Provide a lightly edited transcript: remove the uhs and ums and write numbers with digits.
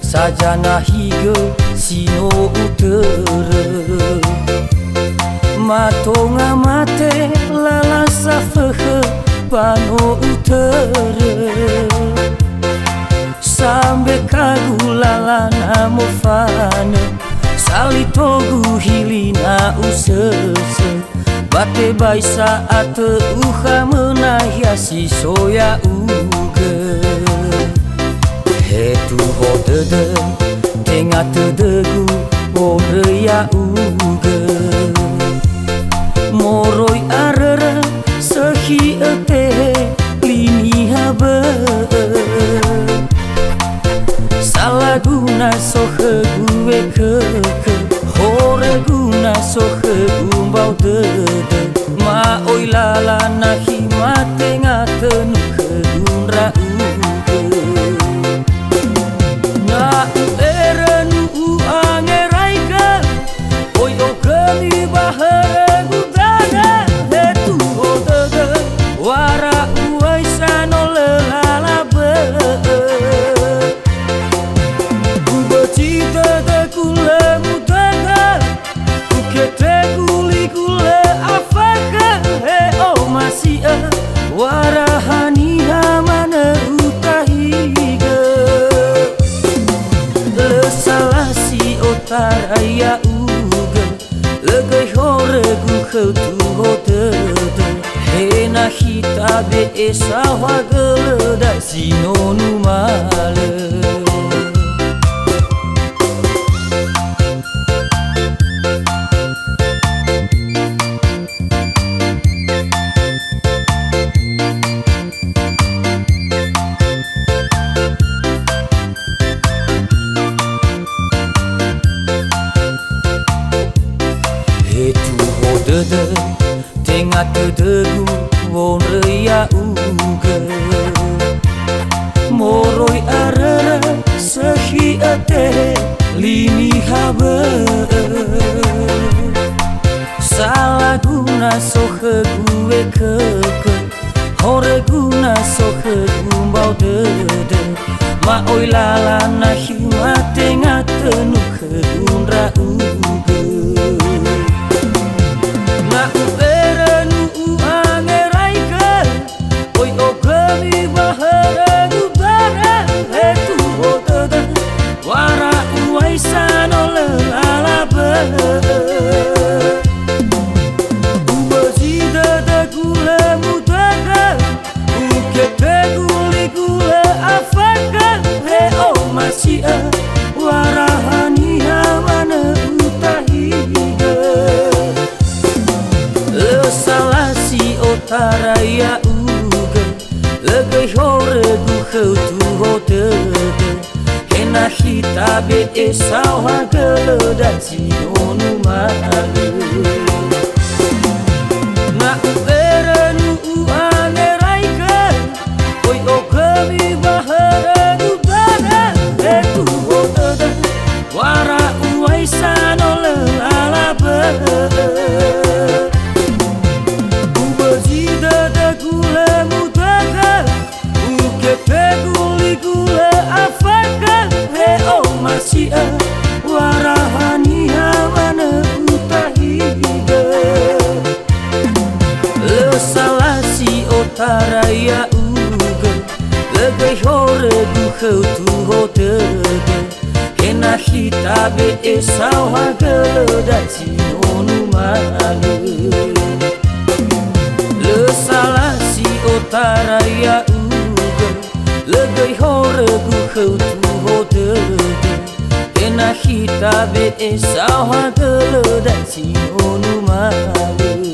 sajana higa sino utara matonga mate lalasa fehe pano utara sambe kagulalana mofana salitogu hilina usese bate bai saat uha menayasi soya uga hetu hodede tengah tedegu oreya uga moroi arere sehi ete lini habe salah guna sohe gue keke hore guna sohe gumbau dede ma oi lala nahi mate ngatenu kedunra uge na erenu angeraika oi o kemi bahare gudana hetu odege wara uai sano lelalabe ubecita de kule mutega ukete guli kule afaka he o masia warahani hamana utahiga lesalasi otaraya uga legai hore gu khautu hotede hena hitabe esa wageleda sinonu male tengah tedegu woreya uga moroi arara sehi ate lini habe salah guna sohe gue keke hore guna sohe gumbau dede ma oi lala nahi mate ngatenu kedunra uga na uberenu angeraika oi o kemi bahare gudara hetu odede wara uai sano lelalabe ubezida de gule mutega ukete guli gule afaka he o masia warahani hamana utahiga lesalasi otaraya uga legai hore gu khautu hotede hena hitabe esa wageleda sinonu male na uberenu angeraika oi o kemi bahare gudana hetu hotede wara uai sano lelalabe ubezida de gule mutega ukete guli gule afaka he o masia warahani hamana utahiga lesalasi otaraya uga legai hore gu khautu hotede hena hitabe esa wageleda sinonu male lesalasi otaraya uga legai hore gu khautu hotede hena hitabe esa wageleda sinonu male